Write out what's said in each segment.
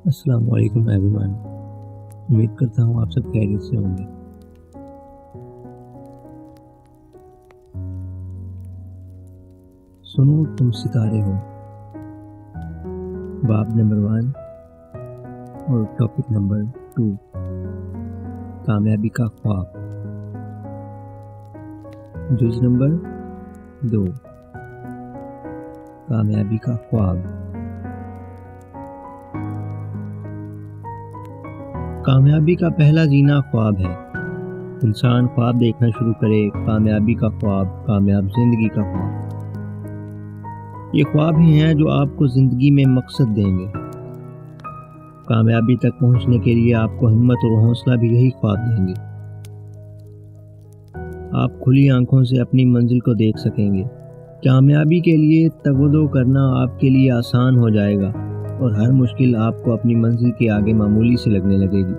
السلام علیکم every one, امید کرتا ہوں آپ سب خیریت سے ہوں گے۔ سنو تم ستارے ہو، باب نمبر 1 اور ٹاپک نمبر 2، کامیابی کا خواب۔ جز نمبر 2، کامیابی کا خواب۔ کامیابی کا پہلا زینہ خواب ہے۔ انسان خواب دیکھنا شروع کرے، کامیابی کا خواب، کامیاب زندگی کا خواب۔ یہ خواب ہی ہیں جو آپ کو زندگی میں مقصد دیں گے۔ کامیابی تک پہنچنے کے لیے آپ کو ہمت اور حوصلہ بھی یہی خواب دیں گے۔ آپ کھلی آنکھوں سے اپنی منزل کو دیکھ سکیں گے۔ کامیابی کے لیے تگودو کرنا آپ کے لیے آسان ہو جائے گا اور ہر مشکل آپ کو اپنی منزل کے آگے معمولی سے لگنے لگے گی۔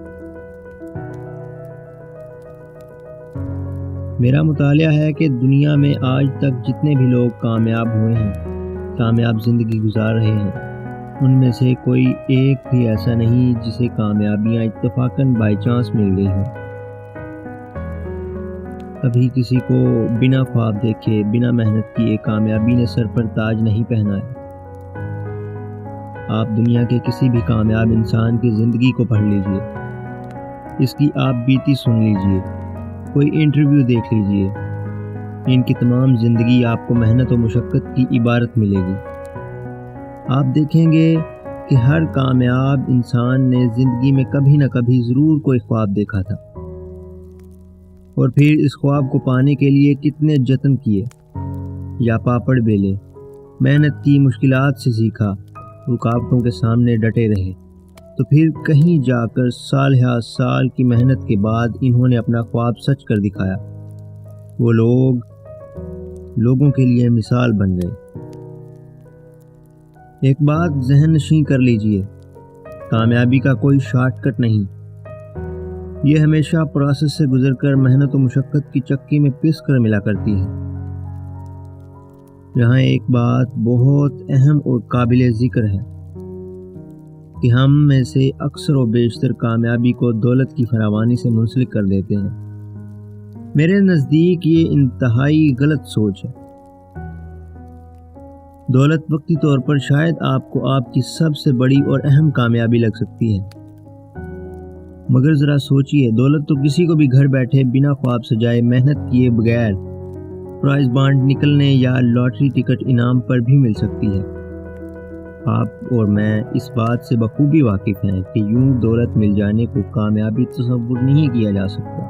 میرا مطالعہ ہے کہ دنیا میں آج تک جتنے بھی لوگ کامیاب ہوئے ہیں، کامیاب زندگی گزار رہے ہیں، ان میں سے کوئی ایک بھی ایسا نہیں جسے کامیابیاں اتفاقاً بائی چانس مل گئی ہوں۔ کبھی کسی کو بنا خواب دیکھے، بنا محنت کیے کامیابی نے سر پر تاج نہیں پہنایا۔ آپ دنیا کے کسی بھی کامیاب انسان کی زندگی کو پڑھ لیجئے، اس کی آپ بیتی سن لیجئے، کوئی انٹرویو دیکھ لیجئے، ان کی تمام زندگی آپ کو محنت و مشقت کی عبارت ملے گی۔ آپ دیکھیں گے کہ ہر کامیاب انسان نے زندگی میں کبھی نہ کبھی ضرور کوئی خواب دیکھا تھا، اور پھر اس خواب کو پانے کے لیے کتنے جتن کیے یا پاپڑ بیلے، محنت کی، مشکلات سے سیکھا، رکاوٹوں کے سامنے ڈٹے رہے، تو پھر کہیں جا کر سال ہا سال کی محنت کے بعد انہوں نے اپنا خواب سچ کر دکھایا۔ وہ لوگوں کے لیے مثال بن گئے۔ ایک بات ذہن نشین کر لیجئے، کامیابی کا کوئی شارٹ کٹ نہیں۔ یہ ہمیشہ پروسیس سے گزر کر محنت و مشقت کی چکی میں پس کر ملا کرتی ہے۔ یہاں ایک بات بہت اہم اور قابل ذکر ہے کہ ہم میں سے اکثر و بیشتر کامیابی کو دولت کی فراوانی سے منسلک کر دیتے ہیں۔ میرے نزدیک یہ انتہائی غلط سوچ ہے۔ دولت وقتی طور پر شاید آپ کو آپ کی سب سے بڑی اور اہم کامیابی لگ سکتی ہے، مگر ذرا سوچئے، دولت تو کسی کو بھی گھر بیٹھے بنا خواب سجائے، محنت کیے بغیر پرائز بانڈ نکلنے یا لاٹری ٹکٹ انعام پر بھی مل سکتی ہے۔ آپ اور میں اس بات سے بخوبی واقف ہیں کہ یوں دولت مل جانے کو کامیابی تصور نہیں کیا جا سکتا،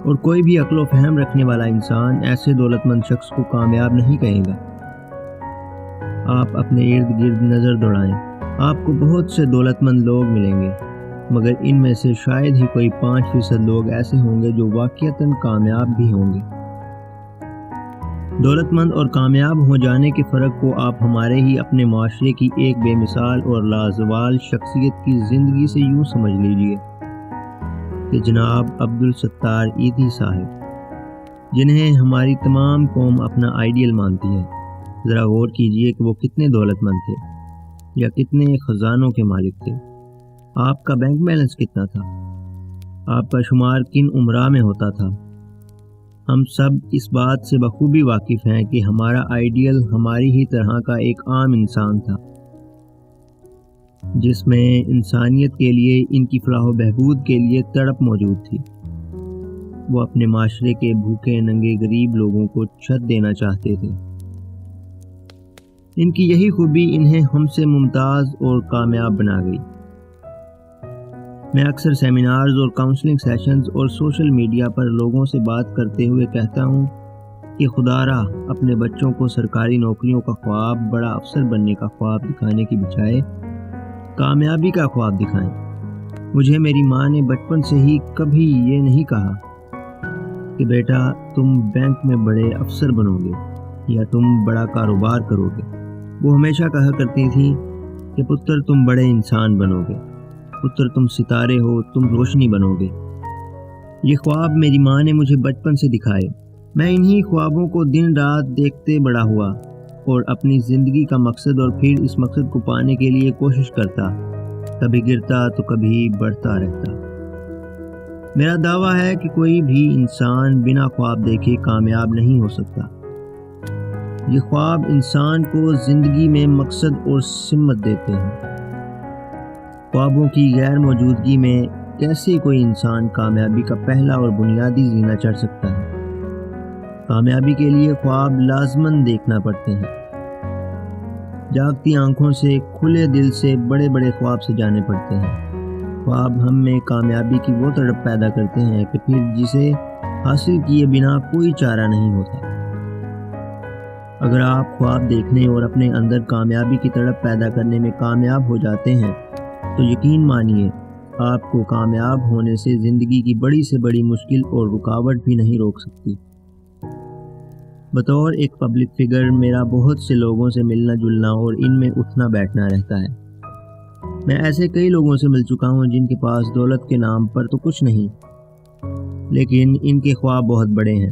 اور کوئی بھی عقل و فہم رکھنے والا انسان ایسے دولت مند شخص کو کامیاب نہیں کہے گا۔ آپ اپنے ارد گرد نظر دوڑائیں، آپ کو بہت سے دولت مند لوگ ملیں گے، مگر ان میں سے شاید ہی کوئی 5% لوگ ایسے ہوں گے جو واقعتاً کامیاب بھی ہوں گے۔ دولت مند اور کامیاب ہو جانے کے فرق کو آپ ہمارے ہی اپنے معاشرے کی ایک بے مثال اور لازوال شخصیت کی زندگی سے یوں سمجھ لیجئے کہ جناب عبدالستار ایدھی صاحب، جنہیں ہماری تمام قوم اپنا آئیڈیل مانتی ہے، ذرا غور کیجئے کہ وہ کتنے دولت مند تھے یا کتنے خزانوں کے مالک تھے۔ آپ کا بینک بیلنس کتنا تھا؟ آپ کا شمار کن امراء میں ہوتا تھا؟ ہم سب اس بات سے بخوبی واقف ہیں کہ ہمارا آئیڈیل ہماری ہی طرح کا ایک عام انسان تھا، جس میں انسانیت کے لیے، ان کی فلاح و بہبود کے لیے تڑپ موجود تھی۔ وہ اپنے معاشرے کے بھوکے ننگے غریب لوگوں کو چھت دینا چاہتے تھے۔ ان کی یہی خوبی انہیں ہم سے ممتاز اور کامیاب بنا گئی۔ میں اکثر سیمینارز اور کاؤنسلنگ سیشنز اور سوشل میڈیا پر لوگوں سے بات کرتے ہوئے کہتا ہوں کہ خدا را اپنے بچوں کو سرکاری نوکریوں کا خواب، بڑا افسر بننے کا خواب دکھانے کی بجائے کامیابی کا خواب دکھائیں۔ مجھے میری ماں نے بچپن سے ہی کبھی یہ نہیں کہا کہ بیٹا تم بینک میں بڑے افسر بنو گے یا تم بڑا کاروبار کرو گے۔ وہ ہمیشہ کہا کرتی تھی کہ پتر تم بڑے انسان بنو گے، پتر تم ستارے ہو، تم روشنی بنو گے۔ یہ خواب میری ماں نے مجھے بچپن سے دکھائے۔ میں انہی خوابوں کو دن رات دیکھتے بڑا ہوا اور اپنی زندگی کا مقصد اور پھر اس مقصد کو پانے کے لیے کوشش کرتا، کبھی گرتا تو کبھی بڑھتا رہتا۔ میرا دعویٰ ہے کہ کوئی بھی انسان بنا خواب دیکھے کامیاب نہیں ہو سکتا۔ یہ خواب انسان کو زندگی میں مقصد اور سمت دیتے ہیں۔ خوابوں کی غیر موجودگی میں کیسے کوئی انسان کامیابی کا پہلا اور بنیادی زینہ چڑھ سکتا ہے؟ کامیابی کے لیے خواب لازماً دیکھنا پڑتے ہیں۔ جاگتی آنکھوں سے، کھلے دل سے بڑے بڑے خواب سجانے پڑتے ہیں۔ خواب ہم میں کامیابی کی وہ تڑپ پیدا کرتے ہیں کہ پھر جسے حاصل کیے بنا کوئی چارہ نہیں ہوتا۔ اگر آپ خواب دیکھنے اور اپنے اندر کامیابی کی تڑپ پیدا کرنے میں کامیاب ہو جاتے ہیں تو یقین مانیے آپ کو کامیاب ہونے سے زندگی کی بڑی سے بڑی مشکل اور رکاوٹ بھی نہیں روک سکتی۔ بطور ایک پبلک فگر میرا بہت سے لوگوں سے ملنا جلنا اور ان میں اٹھنا بیٹھنا رہتا ہے۔ میں ایسے کئی لوگوں سے مل چکا ہوں جن کے پاس دولت کے نام پر تو کچھ نہیں، لیکن ان کے خواب بہت بڑے ہیں۔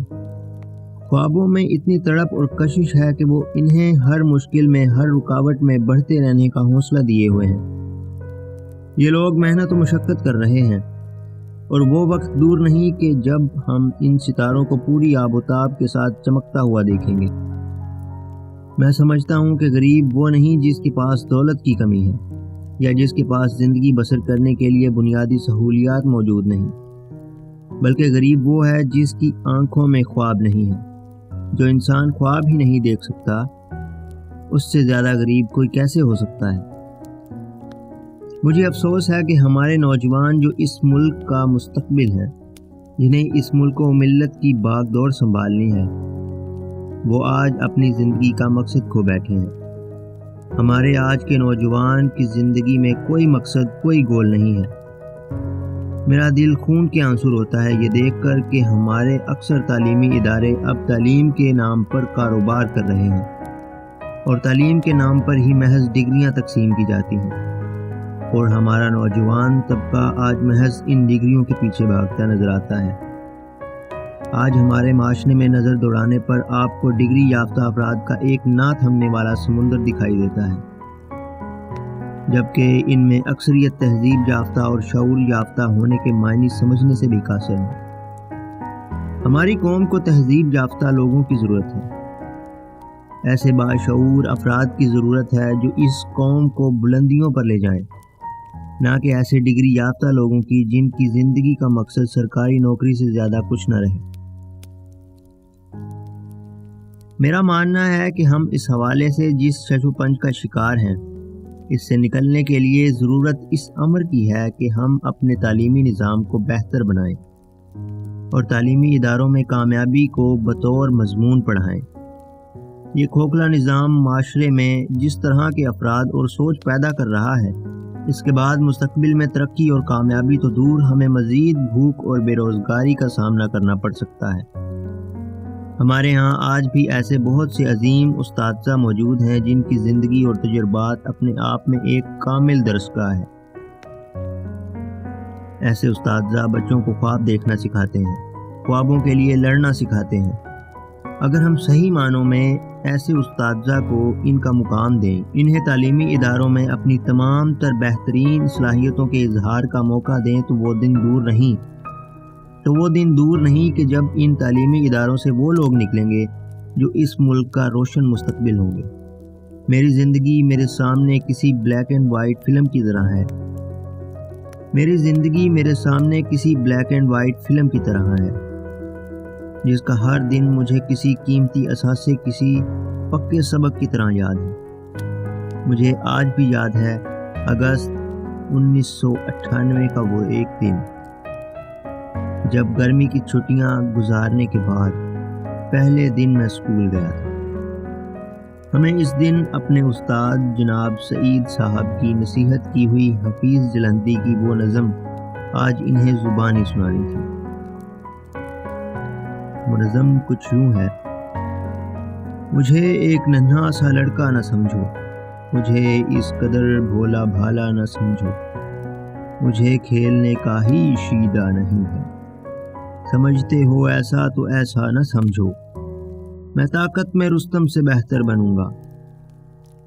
خوابوں میں اتنی تڑپ اور کشش ہے کہ وہ انہیں ہر مشکل میں، ہر رکاوٹ میں بڑھتے رہنے کا حوصلہ دیے ہوئے ہیں۔ یہ لوگ محنت و مشقت کر رہے ہیں اور وہ وقت دور نہیں کہ جب ہم ان ستاروں کو پوری آب و تاب کے ساتھ چمکتا ہوا دیکھیں گے۔ میں سمجھتا ہوں کہ غریب وہ نہیں جس کے پاس دولت کی کمی ہے یا جس کے پاس زندگی بسر کرنے کے لیے بنیادی سہولیات موجود نہیں، بلکہ غریب وہ ہے جس کی آنکھوں میں خواب نہیں ہے۔ جو انسان خواب ہی نہیں دیکھ سکتا، اس سے زیادہ غریب کوئی کیسے ہو سکتا ہے؟ مجھے افسوس ہے کہ ہمارے نوجوان جو اس ملک کا مستقبل ہیں، جنہیں اس ملک و ملت کی باغ دوڑ سنبھالنی ہے، وہ آج اپنی زندگی کا مقصد کھو بیٹھے ہیں۔ ہمارے آج کے نوجوان کی زندگی میں کوئی مقصد، کوئی گول نہیں ہے۔ میرا دل خون کے آنسو روتا ہے یہ دیکھ کر کہ ہمارے اکثر تعلیمی ادارے اب تعلیم کے نام پر کاروبار کر رہے ہیں اور تعلیم کے نام پر ہی محض ڈگریاں تقسیم کی جاتی ہیں، اور ہمارا نوجوان طبقہ آج محض ان ڈگریوں کے پیچھے بھاگتا نظر آتا ہے۔ آج ہمارے معاشرے میں نظر دوڑانے پر آپ کو ڈگری یافتہ افراد کا ایک نہ تھمنے والا سمندر دکھائی دیتا ہے، جبکہ ان میں اکثریت تہذیب یافتہ اور شعور یافتہ ہونے کے معنی سمجھنے سے بھی قاصر ہے۔ ہماری قوم کو تہذیب یافتہ لوگوں کی ضرورت ہے، ایسے باشعور افراد کی ضرورت ہے جو اس قوم کو بلندیوں پر لے جائیں، نہ کہ ایسے ڈگری یافتہ لوگوں کی جن کی زندگی کا مقصد سرکاری نوکری سے زیادہ کچھ نہ رہے۔ میرا ماننا ہے کہ ہم اس حوالے سے جس شش و پنج کا شکار ہیں، اس سے نکلنے کے لیے ضرورت اس امر کی ہے کہ ہم اپنے تعلیمی نظام کو بہتر بنائیں اور تعلیمی اداروں میں کامیابی کو بطور مضمون پڑھائیں۔ یہ کھوکھلا نظام معاشرے میں جس طرح کے افراد اور سوچ پیدا کر رہا ہے، اس کے بعد مستقبل میں ترقی اور کامیابی تو دور، ہمیں مزید بھوک اور بے روزگاری کا سامنا کرنا پڑ سکتا ہے۔ ہمارے ہاں آج بھی ایسے بہت سے عظیم اساتذہ موجود ہیں جن کی زندگی اور تجربات اپنے آپ میں ایک کامل درسگاہ ہے۔ ایسے اساتذہ بچوں کو خواب دیکھنا سکھاتے ہیں، خوابوں کے لیے لڑنا سکھاتے ہیں۔ اگر ہم صحیح معنوں میں ایسے اساتذہ کو ان کا مقام دیں، انہیں تعلیمی اداروں میں اپنی تمام تر بہترین صلاحیتوں کے اظہار کا موقع دیں تو وہ دن دور نہیں کہ جب ان تعلیمی اداروں سے وہ لوگ نکلیں گے جو اس ملک کا روشن مستقبل ہوں گے۔ میری زندگی میرے سامنے کسی بلیک اینڈ وائٹ فلم کی طرح ہے۔ جس کا ہر دن مجھے کسی قیمتی اثاثے، کسی پکے سبق کی طرح یاد ہے۔ مجھے آج بھی یاد ہے اگست 1998 کا وہ ایک دن، جب گرمی کی چھٹیاں گزارنے کے بعد پہلے دن میں اسکول گیا تھا۔ ہمیں اس دن اپنے استاد جناب سعید صاحب کی نصیحت کی ہوئی حفیظ جلندی کی وہ نظم آج انہیں زبانی سنانی تھی۔ وہ نظم کچھ یوں ہے: مجھے ایک ننھا سا لڑکا نہ سمجھو، مجھے اس قدر بھولا بھالا نہ سمجھو، مجھے کھیلنے کا ہی شیدہ نہیں ہے، سمجھتے ہو ایسا تو ایسا نہ سمجھو، میں طاقت میں رستم سے بہتر بنوں گا،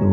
2